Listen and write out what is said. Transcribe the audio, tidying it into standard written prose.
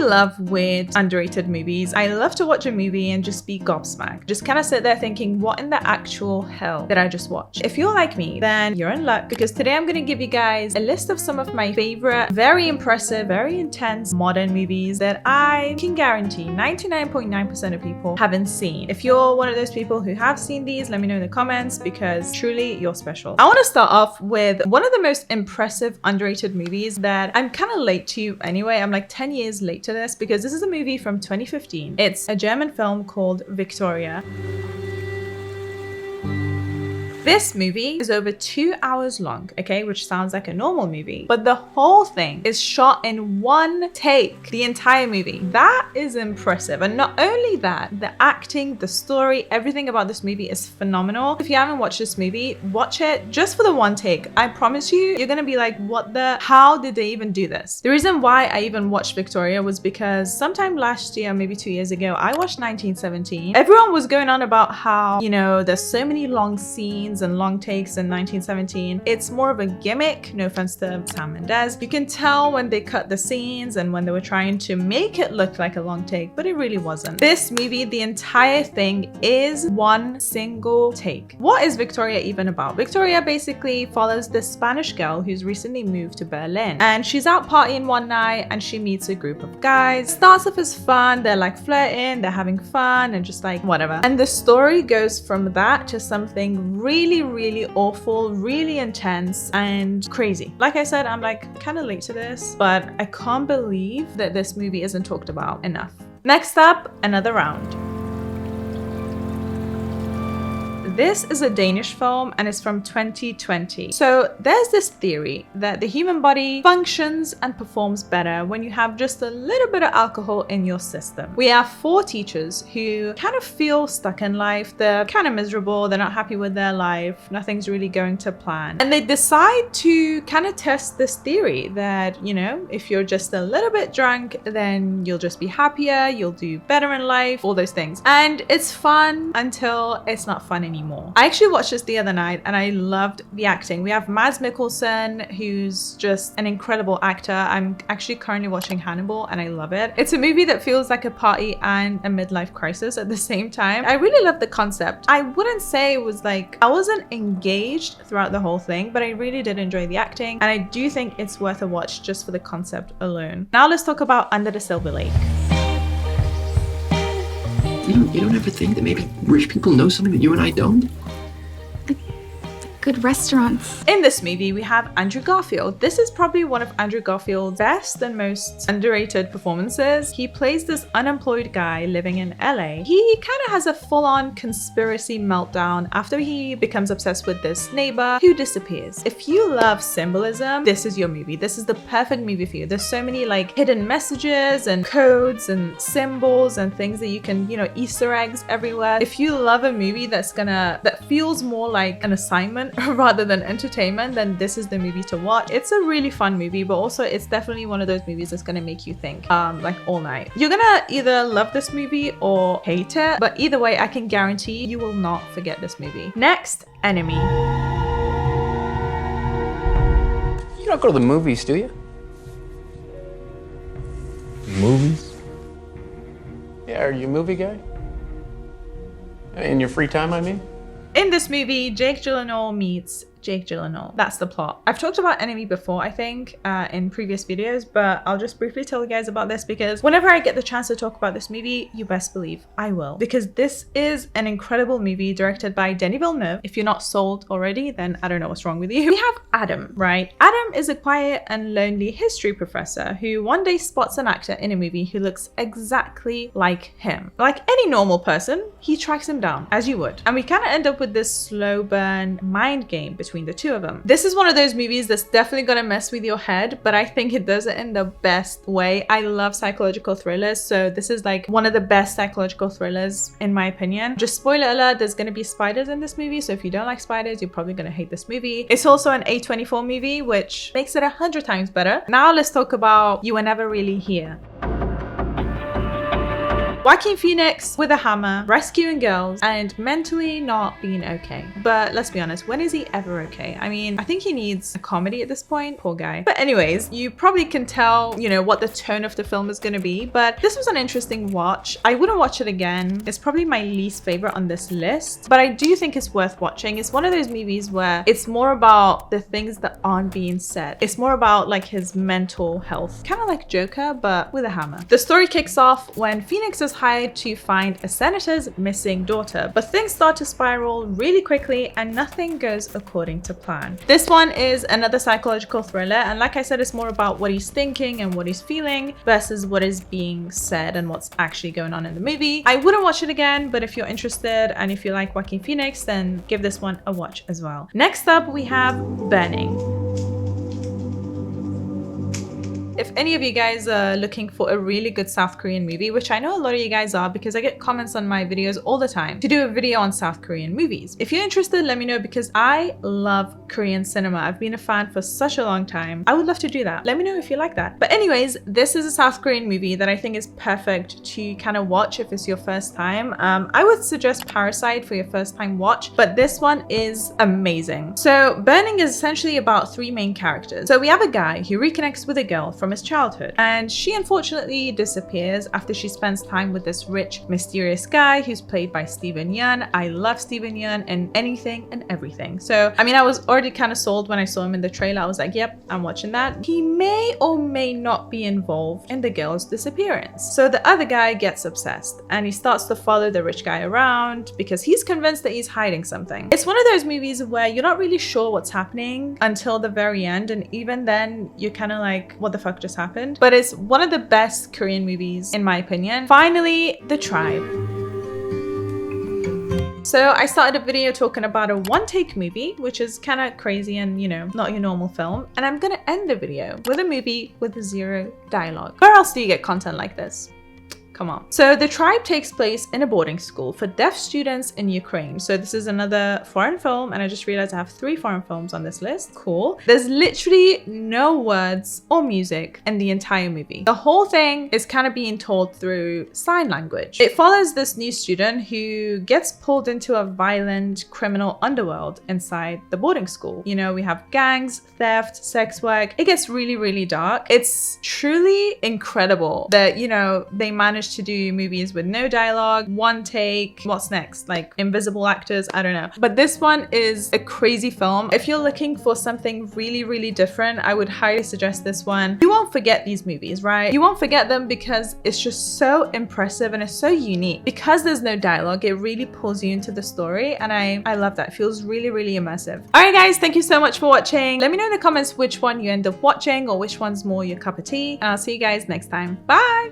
love weird, underrated movies. I love to watch a movie and just be gobsmacked. Just kind of sit there thinking, what in the actual hell did I just watch? If you're like me, then you're in luck, because today I'm going to give you guys a list of some of my favorite, very impressive, very intense modern movies that I can guarantee 99.9% of people haven't seen. If you're one of those people who have seen these, let me know in the comments, because truly you're special. I want to start off with one of the most impressive, underrated movies that I'm kind of late to anyway. I'm like 10 years late to this, because this is a movie from 2015. It's a German film called Victoria. This movie is over 2 hours long, okay, which sounds like a normal movie, but the whole thing is shot in one take, the entire movie. That is impressive. And not only that, the acting, the story, everything about this movie is phenomenal. If you haven't watched this movie, watch it just for the one take. I promise you, you're gonna be like, how did they even do this? The reason why I even watched Victoria was because sometime last year, maybe 2 years ago, I watched 1917. Everyone was going on about how, you know, there's so many long scenes and long takes in 1917. It's more of a gimmick, no offense to Sam Mendes. You can tell when they cut the scenes and when they were trying to make it look like a long take, but it really wasn't. This movie, the entire thing is one single take. What is Victoria even about? Victoria basically follows this Spanish girl who's recently moved to Berlin, and she's out partying one night and she meets a group of guys. Starts off as fun, they're like flirting, they're having fun and just like whatever. And the story goes from that to something really awful, really intense and crazy. Like I said, I'm like kind of late to this, but I can't believe that this movie isn't talked about enough. Next up, Another Round. This is a Danish film and it's from 2020. So there's this theory that the human body functions and performs better when you have just a little bit of alcohol in your system. We have 4 teachers who kind of feel stuck in life. They're kind of miserable. They're not happy with their life. Nothing's really going to plan. And they decide to kind of test this theory that, you know, if you're just a little bit drunk, then you'll just be happier, you'll do better in life, all those things. And it's fun until it's not fun anymore. I actually watched this the other night and I loved the acting. We have Mads Mikkelsen, who's just an incredible actor. I'm actually currently watching Hannibal and I love it. It's a movie that feels like a party and a midlife crisis at the same time. I really love the concept. I wouldn't say it was like, I wasn't engaged throughout the whole thing, but I really did enjoy the acting and I do think it's worth a watch just for the concept alone. Now let's talk about Under the Silver Lake. You don't ever think that maybe rich people know something that you and I don't? Good restaurants. In this movie, we have Andrew Garfield. This is probably one of Andrew Garfield's best and most underrated performances. He plays this unemployed guy living in LA. He kind of has a full-on conspiracy meltdown after he becomes obsessed with this neighbor who disappears. If you love symbolism, this is your movie. This is the perfect movie for you. There's so many like hidden messages and codes and symbols and things that you can, you know, Easter eggs everywhere. If you love a movie that feels more like an assignment rather than entertainment, then this is the movie to watch. It's a really fun movie, but also it's definitely one of those movies that's gonna make you think like all night. You're gonna either love this movie or hate it, but either way, I can guarantee you will not forget this movie. Next, Enemy. You don't go to the movies, do you? Movies? Yeah, are you a movie guy? In your free time, I mean? In this movie, Jake Gyllenhaal meets Jake Gyllenhaal. That's the plot. I've talked about Enemy before, I think, in previous videos, but I'll just briefly tell you guys about this because whenever I get the chance to talk about this movie, you best believe I will. Because this is an incredible movie directed by Denis Villeneuve. If you're not sold already, then I don't know what's wrong with you. We have Adam, right? Adam is a quiet and lonely history professor who one day spots an actor in a movie who looks exactly like him. Like any normal person, he tracks him down, as you would. And we kind of end up with this slow burn mind game between the two of them. This is one of those movies that's definitely gonna mess with your head, but I think it does it in the best way. I love psychological thrillers, so this is like one of the best psychological thrillers in my opinion. Just spoiler alert, there's gonna be spiders in this movie, so if you don't like spiders, you're probably gonna hate this movie. It's also an A24 movie, which makes it 100 times better. Now let's talk about You Were Never Really Here. Joaquin Phoenix with a hammer, rescuing girls, and mentally not being okay. But let's be honest, when is he ever okay? I mean, I think he needs a comedy at this point, poor guy. But anyways, you probably can tell, you know, what the tone of the film is going to be, but this was an interesting watch. I wouldn't watch it again. It's probably my least favorite on this list, but I do think it's worth watching. It's one of those movies where it's more about the things that aren't being said. It's more about like his mental health, kind of like Joker, but with a hammer. The story kicks off when Phoenix is hired to find a senator's missing daughter, but things start to spiral really quickly and nothing goes according to plan. This one is another psychological thriller, and like I said, it's more about what he's thinking and what he's feeling versus what is being said and what's actually going on in the movie. I wouldn't watch it again, but if you're interested and if you like Joaquin Phoenix, then give this one a watch as well. Next up, we have Burning. If any of you guys are looking for a really good South Korean movie, which I know a lot of you guys are because I get comments on my videos all the time to do a video on South Korean movies. If you're interested, let me know because I love Korean cinema. I've been a fan for such a long time. I would love to do that. Let me know if you like that. But anyways, this is a South Korean movie that I think is perfect to kind of watch if it's your first time. I would suggest Parasite for your first time watch, but this one is amazing. So Burning is essentially about three main characters. So we have a guy who reconnects with a girl from his childhood, and she unfortunately disappears after she spends time with this rich, mysterious guy who's played by Steven Yeun. I love Steven Yeun in anything and everything. So, I mean, I was already kind of sold when I saw him in the trailer. I was like, yep, I'm watching that. He may or may not be involved in the girl's disappearance. So the other guy gets obsessed and he starts to follow the rich guy around because he's convinced that he's hiding something. It's one of those movies where you're not really sure what's happening until the very end, and even then you're kind of like, what the fuck just happened? But it's one of the best Korean movies in my opinion. Finally, The Tribe. So I started a video talking about a one-take movie, which is kind of crazy and, you know, not your normal film. And I'm gonna end the video with a movie with zero dialogue. Where else do you get content like this? Come on. So The Tribe takes place in a boarding school for deaf students in Ukraine. So this is another foreign film, and I just realized I have 3 foreign films on this list. Cool. There's literally no words or music in the entire movie. The whole thing is kind of being told through sign language. It follows this new student who gets pulled into a violent criminal underworld inside the boarding school. You know, we have gangs, theft, sex work. It gets really, really dark. It's truly incredible that, you know, they managed to do movies with no dialogue, one take. What's next? Like invisible actors? I don't know. But this one is a crazy film. If you're looking for something really, really different, I would highly suggest this one. You won't forget these movies, right? You won't forget them because it's just so impressive and it's so unique. Because there's no dialogue, it really pulls you into the story, and I love that. It feels really, really immersive. All right, guys, thank you so much for watching. Let me know in the comments which one you end up watching or which one's more your cup of tea, and I'll see you guys next time. Bye!